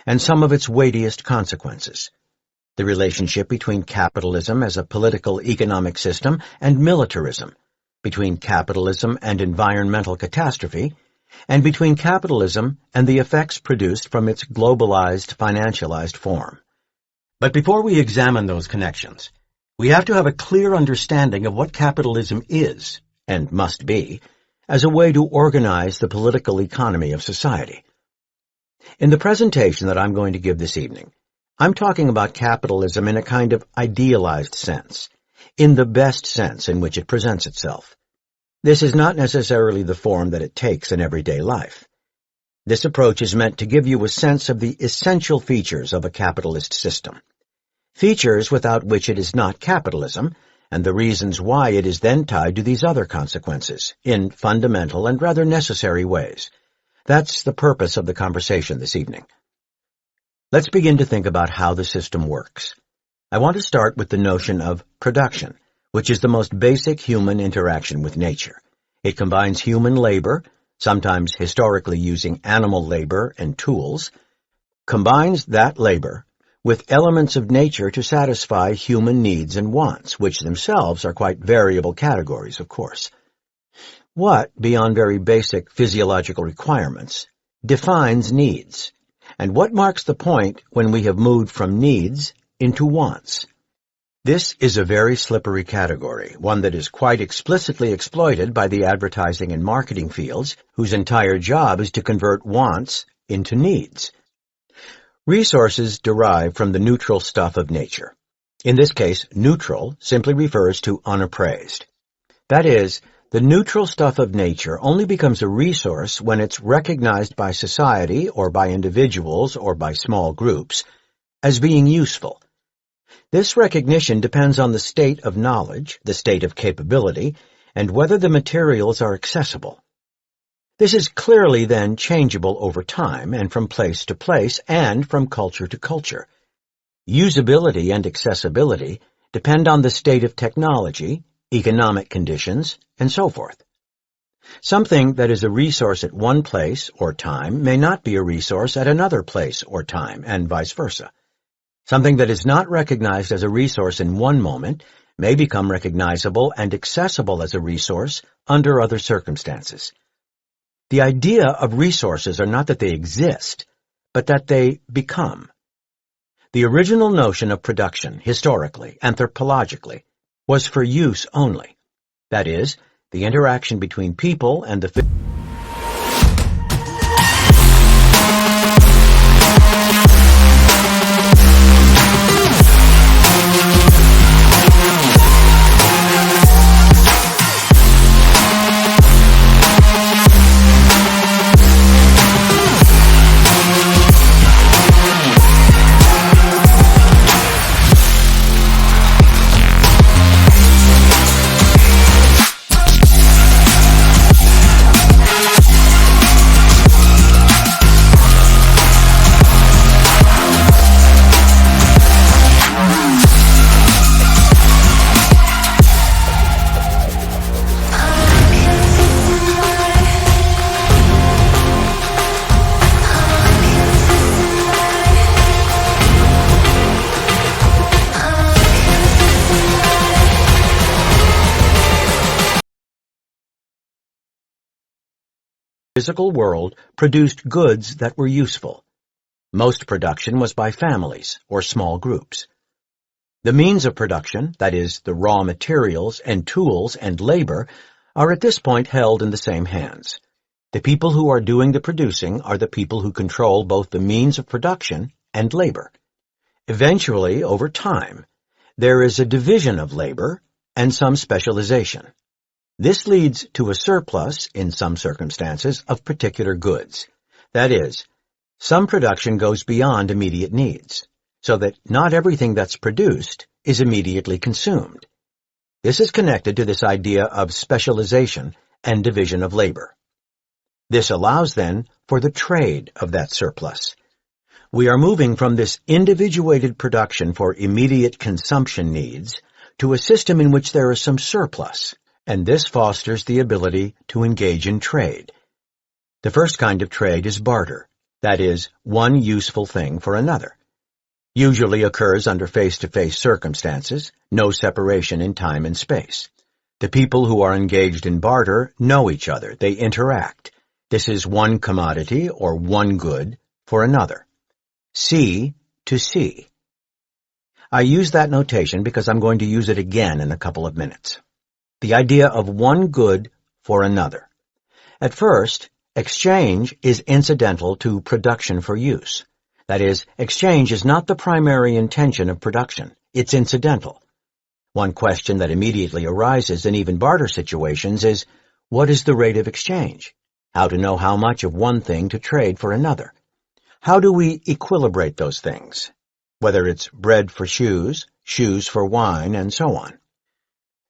and some of its weightiest consequences. The relationship between capitalism as a political economic system and militarism, between capitalism and environmental catastrophe, and between capitalism and the effects produced from its globalized, financialized form. But before we examine those connections, we have to have a clear understanding of what capitalism is, and must be, as a way to organize the political economy of society. In the presentation that I'm going to give this evening, I'm talking about capitalism in a kind of idealized sense, in the best sense in which it presents itself. This is not necessarily the form that it takes in everyday life. This approach is meant to give you a sense of the essential features of a capitalist system, features without which it is not capitalism, and the reasons why it is then tied to these other consequences, in fundamental and rather necessary ways. That's the purpose of the conversation this evening. Let's begin to think about how the system works. I want to start with the notion of production, which is the most basic human interaction with nature. It combines human labor, sometimes historically using animal labor and tools, combines that labor with elements of nature to satisfy human needs and wants, which themselves are quite variable categories, of course. What, beyond very basic physiological requirements, defines needs, and what marks the point when we have moved from needs into wants? This is a very slippery category, one that is quite explicitly exploited by the advertising and marketing fields, whose entire job is to convert wants into needs. Resources derive from the neutral stuff of nature. In this case, neutral simply refers to unappraised. That is, the neutral stuff of nature only becomes a resource when it's recognized by society or by individuals or by small groups as being useful. This recognition depends on the state of knowledge, the state of capability, and whether the materials are accessible. This is clearly then changeable over time and from place to place and from culture to culture. Usability and accessibility depend on the state of technology, economic conditions, and so forth. Something that is a resource at one place or time may not be a resource at another place or time, and vice versa. Something that is not recognized as a resource in one moment may become recognizable and accessible as a resource under other circumstances. The idea of resources are not that they exist, but that they become. The original notion of production, historically, anthropologically, was for use only. That is, the interaction between people and the physical world produced goods that were useful. Most production was by families or small groups. The means of production, that is, the raw materials and tools and labor, are at this point held in the same hands. The people who are doing the producing are the people who control both the means of production and labor. Eventually, over time, there is a division of labor and some specialization. This leads to a surplus, in some circumstances, of particular goods. That is, some production goes beyond immediate needs, so that not everything that's produced is immediately consumed. This is connected to this idea of specialization and division of labor. This allows, then, for the trade of that surplus. We are moving from this individuated production for immediate consumption needs to a system in which there is some surplus, and this fosters the ability to engage in trade. The first kind of trade is barter, That is, one useful thing for another. Usually occurs under face-to-face circumstances, no separation in time and space. The people who are engaged in barter know each other. They interact. This is one commodity or one good for another. C to C. I use that notation because I'm going to use it again in a couple of minutes. The idea of one good for another. At first, exchange is incidental to production for use. That is, exchange is not the primary intention of production. It's incidental. One question that immediately arises in even barter situations is, what is the rate of exchange? How to know how much of one thing to trade for another? How do we equilibrate those things? Whether it's bread for shoes, shoes for wine, and so on.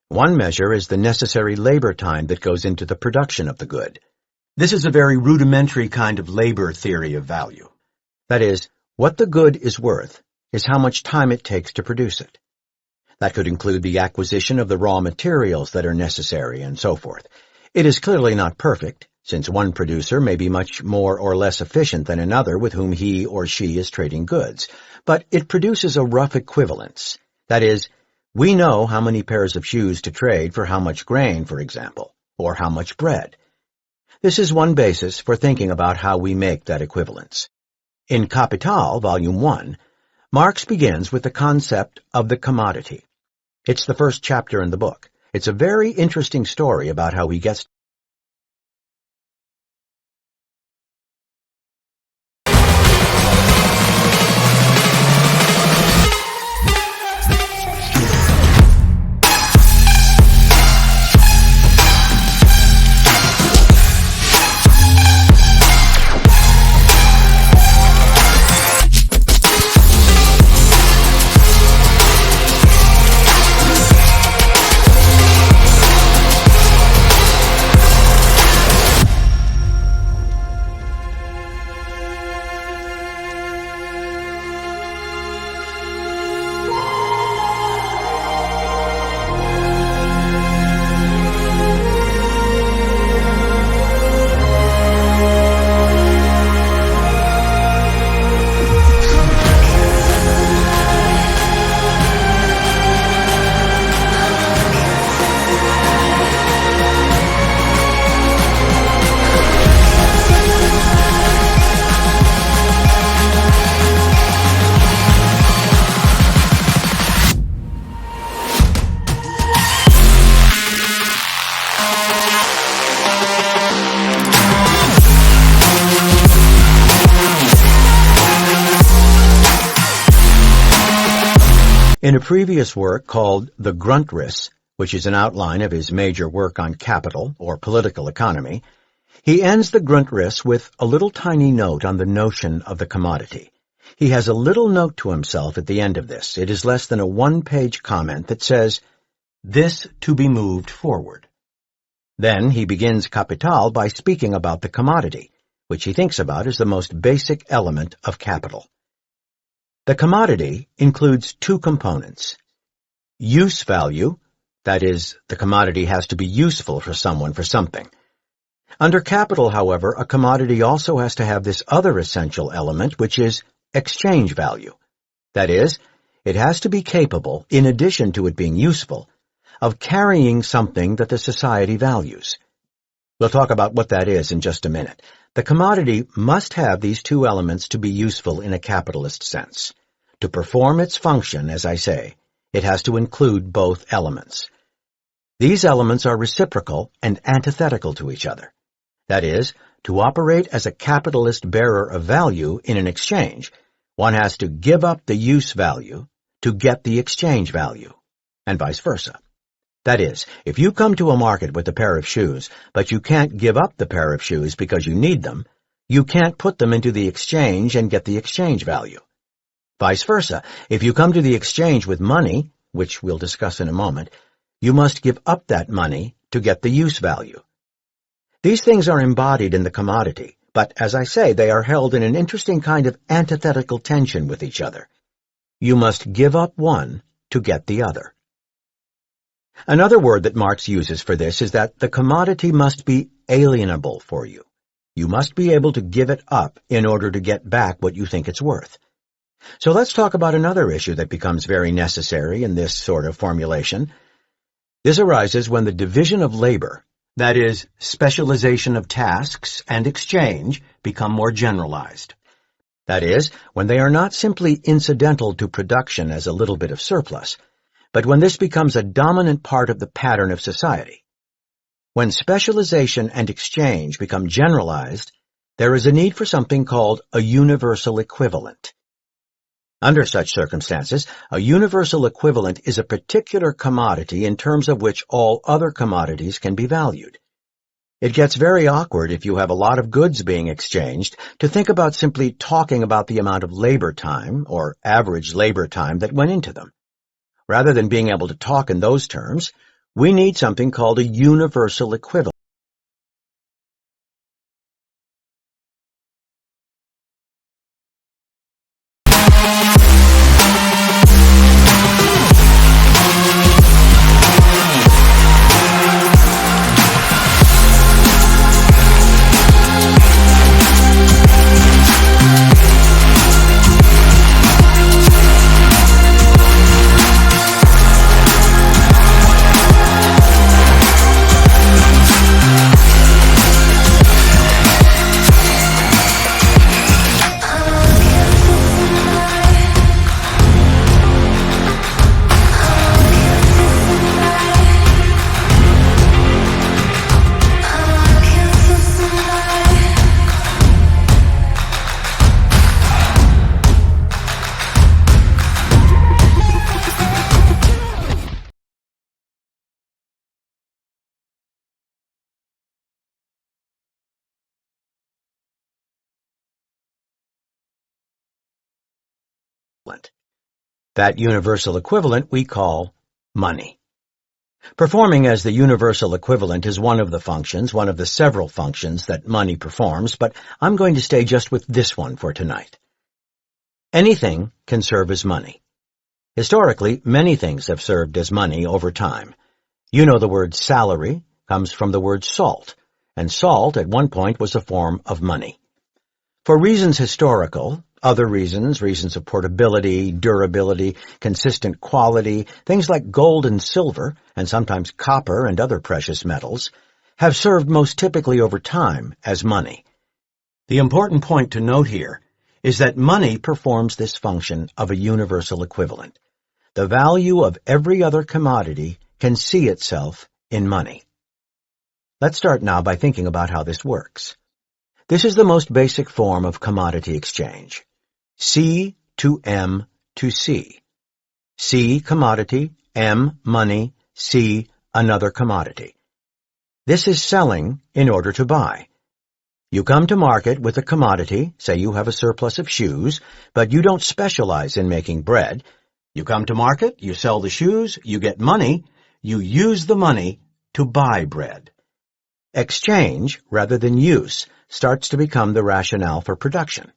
One measure is the necessary labor time that goes into the production of the good. This is a very rudimentary kind of labor theory of value. That is, what the good is worth is how much time it takes to produce it. That could include the acquisition of the raw materials that are necessary and so forth. It is clearly not perfect, since one producer may be much more or less efficient than another with whom he or she is trading goods, but it produces a rough equivalence. That is, we know how many pairs of shoes to trade for how much grain, for example, or how much bread. This is one basis for thinking about how we make that equivalence. In Capital, Volume 1, Marx begins with the concept of the commodity. It's the first chapter in the book. It's a very interesting story about how he gets In a previous work called The Grundriss, which is an outline of his major work on capital or political economy, he ends the Grundriss with a little tiny note on the notion of the commodity. He has a little note to himself at the end of this. It is less than a one-page comment that says, "This to be moved forward." Then he begins Capital by speaking about the commodity, which he thinks about as the most basic element of capital. The commodity includes two components. Use value, that is, the commodity has to be useful for someone for something. Under capital, however, a commodity also has to have this other essential element, which is exchange value. That is, it has to be capable, in addition to it being useful, of carrying something that the society values. We'll talk about what that is in just a minute. The commodity must have these two elements to be useful in a capitalist sense. To perform its function, as I say, it has to include both elements. These elements are reciprocal and antithetical to each other. That is, to operate as a capitalist bearer of value in an exchange, one has to give up the use value to get the exchange value, and vice versa. That is, if you come to a market with a pair of shoes, but you can't give up the pair of shoes because you need them, you can't put them into the exchange and get the exchange value. Vice versa, if you come to the exchange with money, which we'll discuss in a moment, you must give up that money to get the use value. These things are embodied in the commodity, but as I say, they are held in an interesting kind of antithetical tension with each other. You must give up one to get the other. Another word that Marx uses for this is that the commodity must be alienable for you. You must be able to give it up in order to get back what you think it's worth. So let's talk about another issue that becomes very necessary in this sort of formulation. This arises when the division of labor, that is, specialization of tasks and exchange, become more generalized. That is, when they are not simply incidental to production as a little bit of surplus, but when this becomes a dominant part of the pattern of society. When specialization and exchange become generalized, there is a need for something called a universal equivalent. Under such circumstances, a universal equivalent is a particular commodity in terms of which all other commodities can be valued. It gets very awkward if you have a lot of goods being exchanged to think about simply talking about the amount of labor time or average labor time that went into them. Rather than being able to talk in those terms, we need something called a universal equivalent. That universal equivalent we call money. Performing as the universal equivalent is one of the functions, one of the several functions that money performs, but I'm going to stay just with this one for tonight. Anything can serve as money. Historically, many things have served as money over time. You know the word salary comes from the word salt, and salt at one point was a form of money. For reasons historical, other reasons of portability, durability, consistent quality, things like gold and silver, and sometimes copper and other precious metals, have served most typically over time as money. The important point to note here is that money performs this function of a universal equivalent. The value of every other commodity can see itself in money. Let's start now by thinking about how this works. This is the most basic form of commodity exchange. C to M to C. C, commodity, M, money, C, another commodity. This is selling in order to buy. You come to market with a commodity, say you have a surplus of shoes, but you don't specialize in making bread. You come to market, you sell the shoes, you get money, you use the money to buy bread. Exchange, rather than use, starts to become the rationale for production.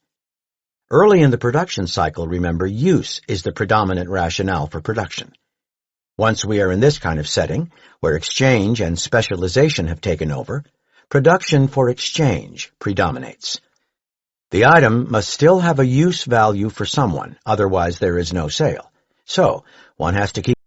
Early in the production cycle, remember, use is the predominant rationale for production. Once we are in this kind of setting, where exchange and specialization have taken over, production for exchange predominates. The item must still have a use value for someone, otherwise there is no sale. So, one has to keep